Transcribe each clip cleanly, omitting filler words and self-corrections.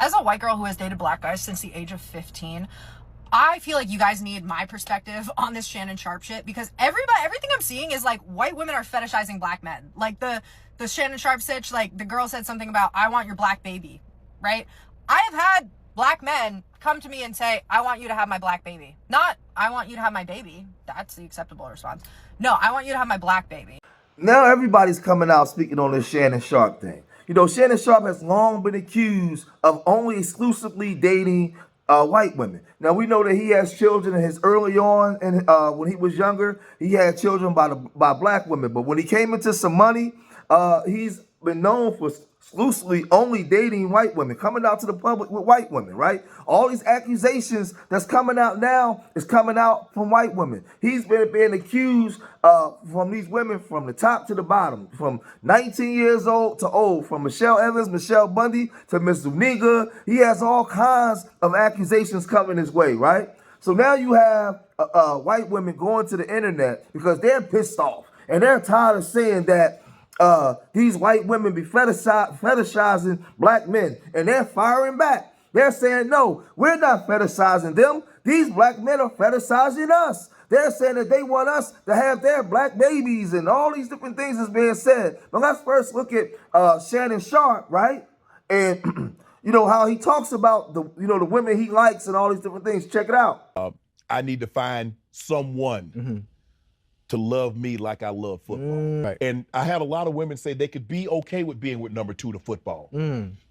as a white girl who has dated black guys since the age of 15, I feel like you guys need my perspective on this Shannon Sharpe shit, because everything I'm seeing is like white women are fetishizing black men. Like the Shannon Sharpe sitch, like the girl said something about, I want your black baby, right? I have had black men come to me and say, I want you to have my black baby. Not, I want you to have my baby. That's the acceptable response. No, I want you to have my black baby. Now everybody's coming out speaking on this Shannon Sharpe thing. You know, Shannon Sharpe has long been accused of only exclusively dating white women. Now we know that he has children in his early on, and when he was younger, he had children by black women. But when he came into some money, he's been known for exclusively only dating white women, coming out to the public with white women, right? All these accusations that's coming out now is coming out from white women. He's been being accused from these women from the top to the bottom, from 19 years old to old, from Michelle Evans, Michelle Bundy to Miss Zuniga. He has all kinds of accusations coming his way, right? So now you have white women going to the internet because they're pissed off and they're tired of saying that these white women be fetishizing black men, and they're firing back. They're saying, no, we're not fetishizing them. These black men are fetishizing us. They're saying that they want us to have their black babies, and all these different things is being said. But let's first look at Shannon Sharpe, right? And you know how he talks about the women he likes and all these different things. Check it out. I need to find someone to love me like I love football. Right. And I had a lot of women say they could be okay with being with number 2 to football.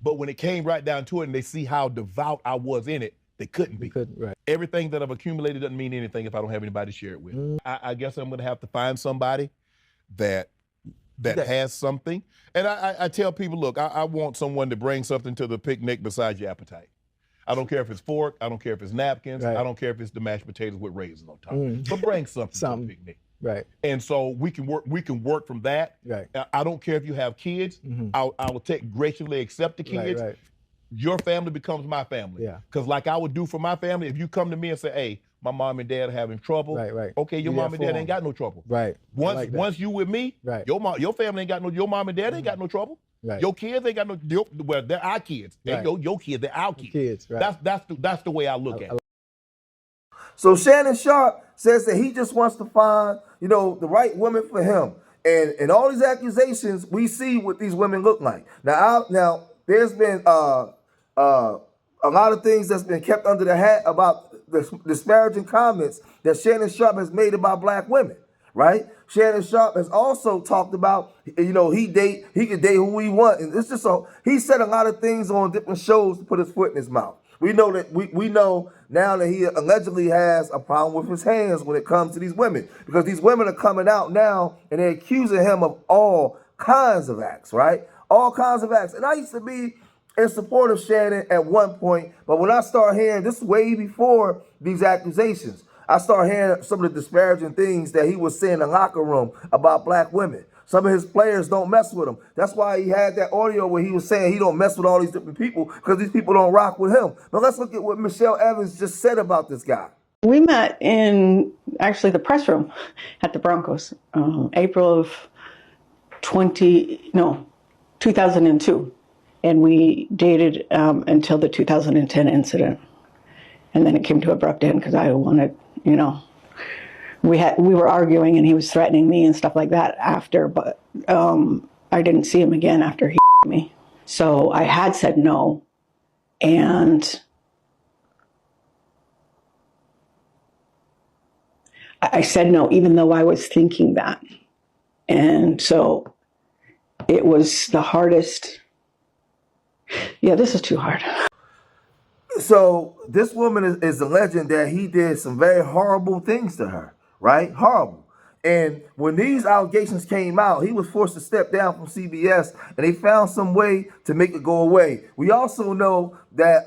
But when it came right down to it and they see how devout I was in it, they couldn't be. Right. Everything that I've accumulated doesn't mean anything if I don't have anybody to share it with. I guess I'm gonna have to find somebody that has something. And I tell people, look, I want someone to bring something to the picnic besides your appetite. I don't care if it's fork, I don't care if it's napkins, I don't care if it's the mashed potatoes with raisins on top. But bring something to the picnic. Right. And so we can work from that. Right. I don't care if you have kids. I will graciously accept the kids. Right. Your family becomes my family. Yeah. Because like I would do for my family, if you come to me and say, hey, my mom and dad are having trouble. Right. Okay, your mom and dad ain't got no trouble. Right. Once you with me, your family ain't got no, your mom and dad ain't got no trouble. Right. Your kids ain't got no, well, they're our kids. Right. Your kids, they're our kids. Right. That's the way I look at it. So Shannon Sharpe says that he just wants to find, the right woman for him. And all these accusations, we see what these women look like. Now there's been a lot of things that's been kept under the hat about the disparaging comments that Shannon Sharpe has made about black women, right? Shannon Sharpe has also talked about, he can date who he wants. And it's just he said a lot of things on different shows to put his foot in his mouth. We know that we know now that he allegedly has a problem with his hands when it comes to these women, because these women are coming out now and they're accusing him of all kinds of acts, right? All kinds of acts. And I used to be in support of Shannon at one point, but when I start hearing, this way before these accusations, I start hearing some of the disparaging things that he was saying in the locker room about black women. Some of his players don't mess with him. That's why he had that audio where he was saying he don't mess with all these different people because these people don't rock with him. But let's look at what Michelle Evans just said about this guy. We met in actually the press room at the Broncos, April of 2002. And we dated until the 2010 incident. And then it came to an abrupt end because I wanted, we were arguing and he was threatening me and stuff like that after, but I didn't see him again after he me. So I had said no, and I said no even though I was thinking that. And so it was the hardest. Yeah, this is too hard. So this woman is alleging that he did some very horrible things to her, right? Horrible. And when these allegations came out, he was forced to step down from CBS, and they found some way to make it go away. We also know that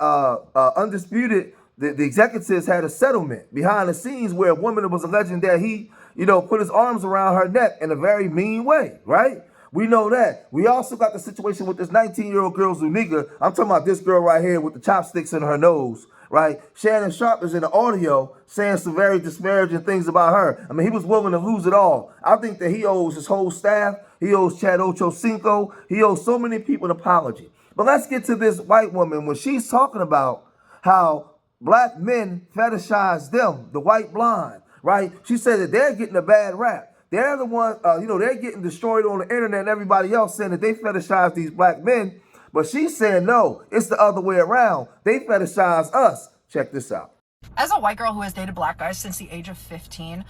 Undisputed, the executives had a settlement behind the scenes where a woman was alleging that he, put his arms around her neck in a very mean way, right? We know that. We also got the situation with this 19-year-old girl, Zuniga. I'm talking about this girl right here with the chopsticks in her nose, right? Shannon Sharpe is in the audio saying some very disparaging things about her. I mean, he was willing to lose it all. I think that he owes his whole staff. He owes Chad Ochocinco. He owes so many people an apology. But let's get to this white woman when she's talking about how black men fetishize them, the white blonde, right? She said that they're getting a bad rap. They're the one, they're getting destroyed on the internet and everybody else saying that they fetishize these black men. But she's saying, no, it's the other way around. They fetishize us. Check this out. As a white girl who has dated black guys since the age of 15,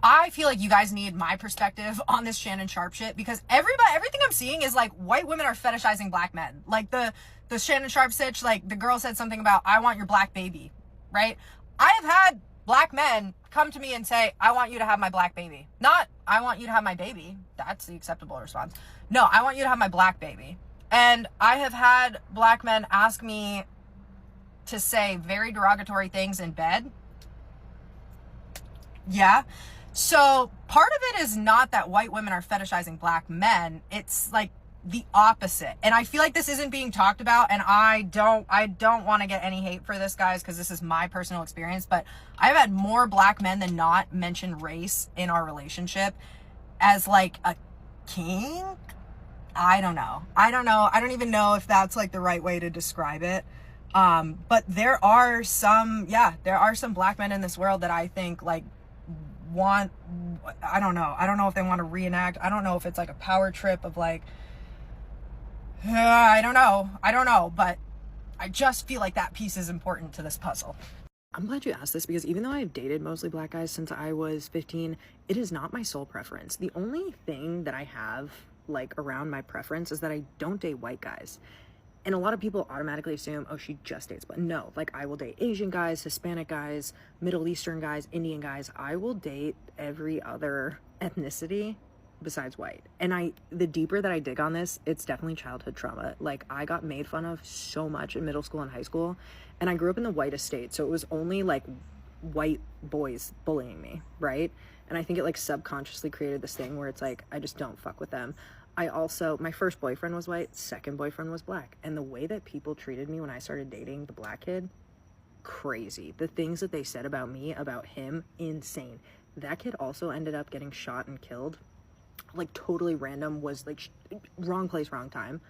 I feel like you guys need my perspective on this Shannon Sharpe shit, because everything I'm seeing is like white women are fetishizing black men. Like the Shannon Sharpe sitch, like the girl said something about, I want your black baby, right? I have had black men come to me and say, I want you to have my black baby. Not, I want you to have my baby. That's the acceptable response. No, I want you to have my black baby. And I have had black men ask me to say very derogatory things in bed. Yeah. So part of it is not that white women are fetishizing black men. It's like the opposite. And I feel like this isn't being talked about, and I don't want to get any hate for this, guys, because this is my personal experience, but I've had more black men than not mention race in our relationship as like a king. I don't know. I don't even know if that's like the right way to describe it. But there are some black men in this world that I think like I don't know if they want to reenact. I don't know if it's like a power trip of like, I don't know, but I just feel like that piece is important to this puzzle. I'm glad you asked this, because even though I've dated mostly black guys since I was 15, it is not my sole preference. The only thing that I have like around my preference is that I don't date white guys. And a lot of people automatically assume, oh, she just dates, but no, like I will date Asian guys, Hispanic guys, Middle Eastern guys, Indian guys. I will date every other ethnicity besides white. And the deeper that I dig on this, it's definitely childhood trauma. Like I got made fun of so much in middle school and high school, and I grew up in the whitest state. So it was only like white boys bullying me, right? And I think it like subconsciously created this thing where it's like, I just don't fuck with them. My first boyfriend was white, second boyfriend was black. And the way that people treated me when I started dating the black kid, crazy. The things that they said about me, about him, insane. That kid also ended up getting shot and killed. Like totally random, was like wrong place, wrong time.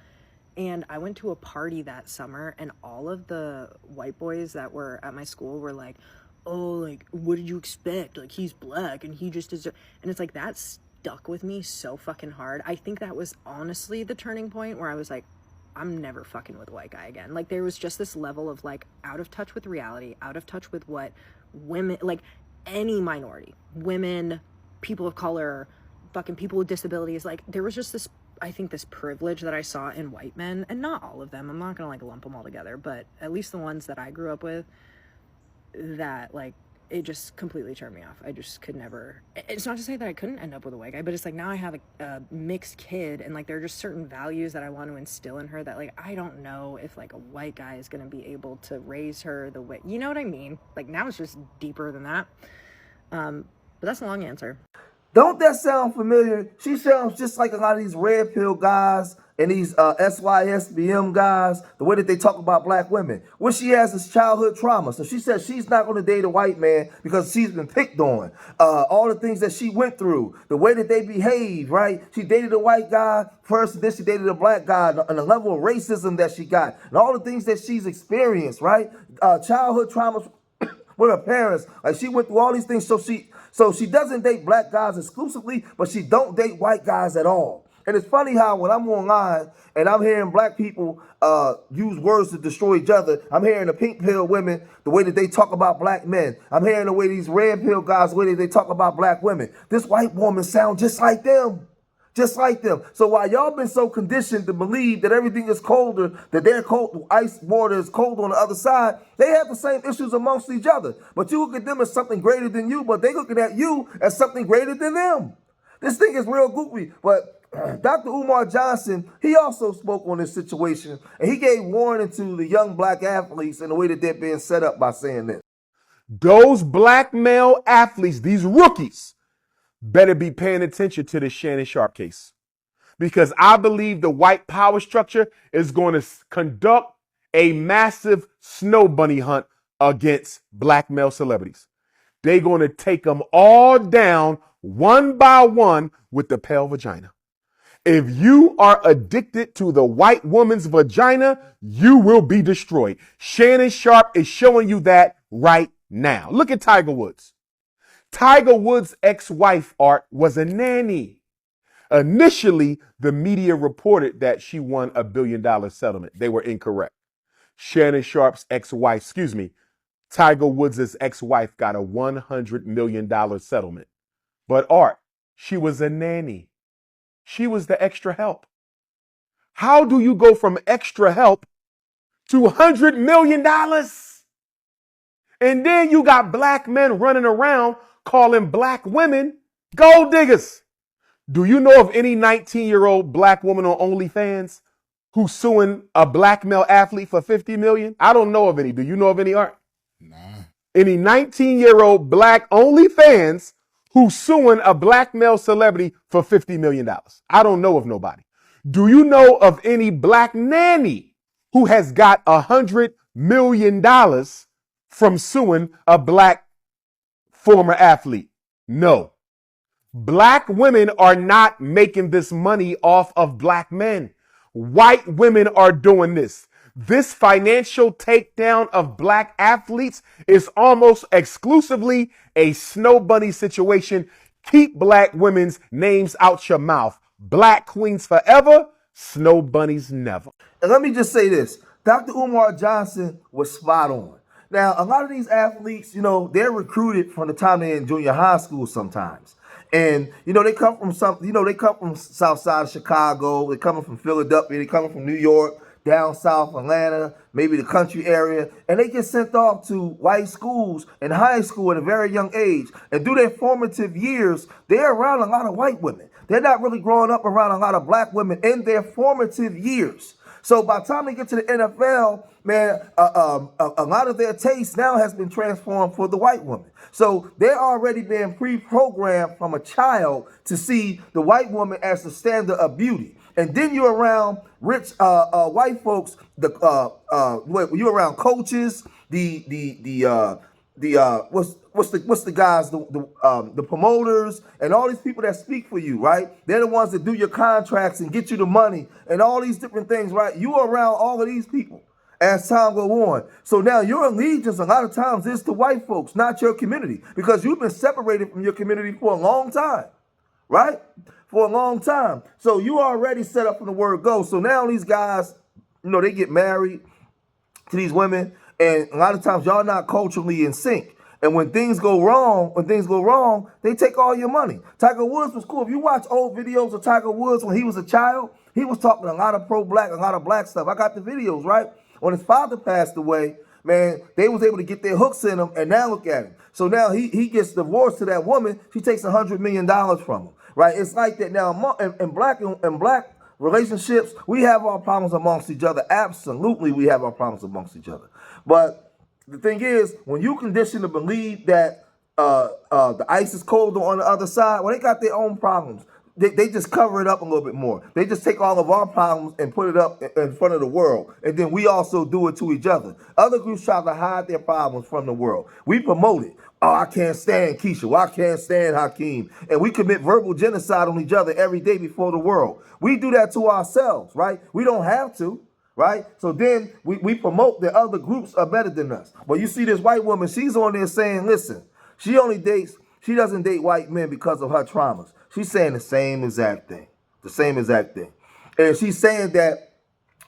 And I went to a party that summer, and all of the white boys that were at my school were like, oh, like, what did you expect? Like, he's black and he just deserves. And it's like, that stuck with me so fucking hard. I think that was honestly the turning point where I was like, I'm never fucking with a white guy again. Like, there was just this level of like out of touch with reality, out of touch with what women, like any minority, women, people of color, fucking people with disabilities, like there was just this, I think, this privilege that I saw in white men, and not all of them, I'm not gonna like lump them all together, but at least the ones that I grew up with, that like it just completely turned me off. I just could never. It's not to say that I couldn't end up with a white guy, but it's like now I have a mixed kid, and like there are just certain values that I want to instill in her that like I don't know if like a white guy is gonna be able to raise her the way, you know what I mean? Like now it's just deeper than that. But that's a long answer. Don't that sound familiar? She sounds just like a lot of these red pill guys and these SYSBM guys, the way that they talk about black women. What she has is childhood trauma. So she says she's not going to date a white man because she's been picked on. All the things that she went through, the way that they behave, right? She dated a white guy first, and then she dated a black guy, and the level of racism that she got, and all the things that she's experienced, right? Childhood traumas with her parents. Like she went through all these things. So she doesn't date black guys exclusively, but she don't date white guys at all. And it's funny how when I'm online and I'm hearing black people use words to destroy each other, I'm hearing the pink pill women, the way that they talk about black men. I'm hearing the way these red pill guys, the way that they talk about black women. This white woman sounds just like them. Just like them. So while y'all been so conditioned to believe that everything is colder, that their cold, ice water is cold on the other side, they have the same issues amongst each other. But you look at them as something greater than you, but they looking at you as something greater than them. This thing is real goofy. But Dr. Umar Johnson, he also spoke on this situation, and he gave warning to the young black athletes in the way that they're being set up by saying this. Those black male athletes, these rookies, better be paying attention to this Shannon Sharpe case, because I believe the white power structure is going to conduct a massive snow bunny hunt against black male celebrities. They're going to take them all down one by one with the pale vagina. If you are addicted to the white woman's vagina, you will be destroyed. Shannon Sharpe is showing you that right now. Look at Tiger Woods. Tiger Woods' ex-wife, Art, was a nanny. Initially, the media reported that she won $1 billion settlement. They were incorrect. Shannon Sharpe's ex-wife, Tiger Woods' ex-wife got a $100 million settlement. But Art, she was a nanny. She was the extra help. How do you go from extra help to $100 million? And then you got black men running around calling black women gold diggers. Do you know of any 19-year-old black woman on OnlyFans who's suing a black male athlete for $50 million? I don't know of any. Do you know of any, Art? Nah. Any 19-year-old black OnlyFans who's suing a black male celebrity for $50 million? I don't know of nobody. Do you know of any black nanny who has got $100 million from suing a black former athlete? No. Black women are not making this money off of black men. White women are doing this. This financial takedown of black athletes is almost exclusively a snow bunny situation. Keep black women's names out your mouth. Black queens forever, snow bunnies never. And let me just say this. Dr. Umar Johnson was spot on. Now, a lot of these athletes, they're recruited from the time they're in junior high school sometimes. And, they come from south side of Chicago. They're coming from Philadelphia. They're coming from New York, down south, Atlanta, maybe the country area. And they get sent off to white schools and high school at a very young age. And through their formative years, they're around a lot of white women. They're not really growing up around a lot of black women in their formative years. So by the time they get to the NFL, man, a lot of their taste now has been transformed for the white woman. So they're already being pre-programmed from a child to see the white woman as the standard of beauty. And then you're around rich white folks. You're around coaches, what's the guys, the promoters, and all these people that speak for you, right? They're the ones that do your contracts and get you the money and all these different things, right? You are around all of these people as time goes on. So now your allegiance a lot of times is to white folks, not your community, because you've been separated from your community for a long time, right? For a long time. So you already set up from the word go. So now these guys, they get married to these women, and a lot of times y'all not culturally in sync. And when things go wrong, they take all your money. Tiger Woods was cool. If you watch old videos of Tiger Woods when he was a child, he was talking a lot of pro-black, a lot of black stuff. I got the videos, right? When his father passed away, man, they was able to get their hooks in him, and now look at him. So now he gets divorced to that woman. She takes $100 million from him, right? It's like that now. In black relationships, we have our problems amongst each other. Absolutely, we have our problems amongst each other. But the thing is, when you condition to believe that the ice is colder on the other side, well, they got their own problems. They just cover it up a little bit more. They just take all of our problems and put it up in front of the world. And then we also do it to each other. Other groups try to hide their problems from the world. We promote it. Oh, I can't stand Keisha. Well, I can't stand Hakeem. And we commit verbal genocide on each other every day before the world. We do that to ourselves, right? We don't have to, right? So then we promote that other groups are better than us. But you see this white woman, she's on there saying, listen, she doesn't date white men because of her traumas. She's saying the same exact thing. And she's saying that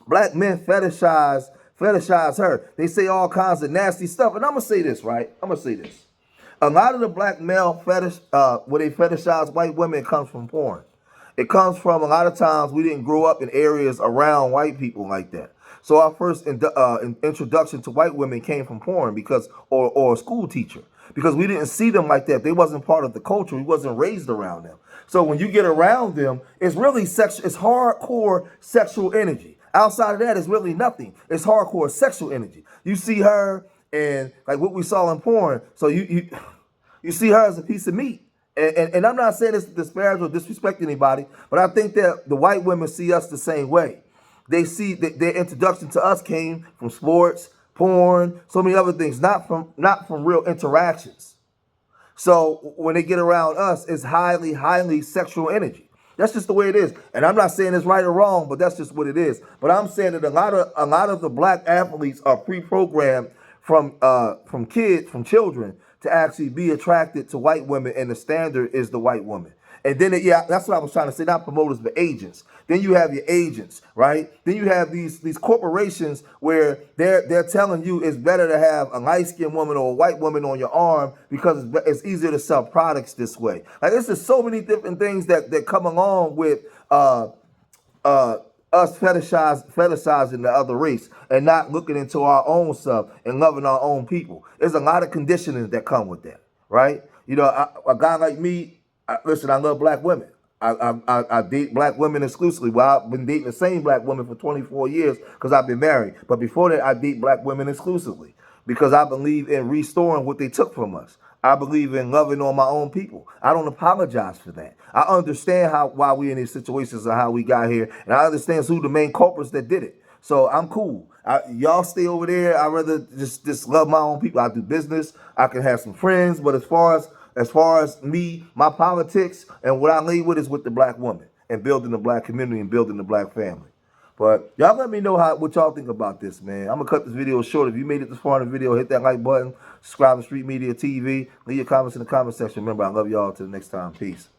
black men fetishize her. They say all kinds of nasty stuff. And I'm going to say this, right? A lot of the black male fetish, where they fetishize white women, it comes from porn. It comes from a lot of times we didn't grow up in areas around white people like that. So our first introduction to white women came from porn or a school teacher, because we didn't see them like that. They wasn't part of the culture. We wasn't raised around them. So when you get around them, it's really it's hardcore sexual energy. Outside of that, it's really nothing. It's hardcore sexual energy. You see her and like what we saw in porn. So you see her as a piece of meat. And I'm not saying this to disparage or disrespect anybody, but I think that the white women see us the same way. They see that their introduction to us came from sports, porn, so many other things, not from real interactions. So when they get around us, it's highly, highly sexual energy. That's just the way it is. And I'm not saying it's right or wrong, but that's just what it is. But I'm saying that a lot of the black athletes are pre-programmed from children to actually be attracted to white women, and the standard is the white woman. And then, yeah, that's what I was trying to say, not promoters, but agents. Then you have your agents, right? Then you have these corporations where they're telling you it's better to have a light-skinned woman or a white woman on your arm because it's easier to sell products this way. Like, there's just so many different things that come along with us fetishizing the other race and not looking into our own stuff and loving our own people. There's a lot of conditioning that come with that, right? You know, a guy like me, listen, I love black women. I date black women exclusively. Well, I've been dating the same black woman for 24 years because I've been married. But before that, I date black women exclusively because I believe in restoring what they took from us. I believe in loving on my own people. I don't apologize for that. I understand why we in these situations and how we got here, and I understand who the main culprits that did it. So I'm cool. Y'all stay over there. I'd rather just love my own people. I do business. I can have some friends, but as far as me, my politics and what I lead with is with the black woman and building the black community and building the black family. But y'all let me know what y'all think about this, man. I'm going to cut this video short. If you made it this far in the video, hit that like button, subscribe to Street Media TV, leave your comments in the comment section. Remember, I love y'all. Till next time. Peace.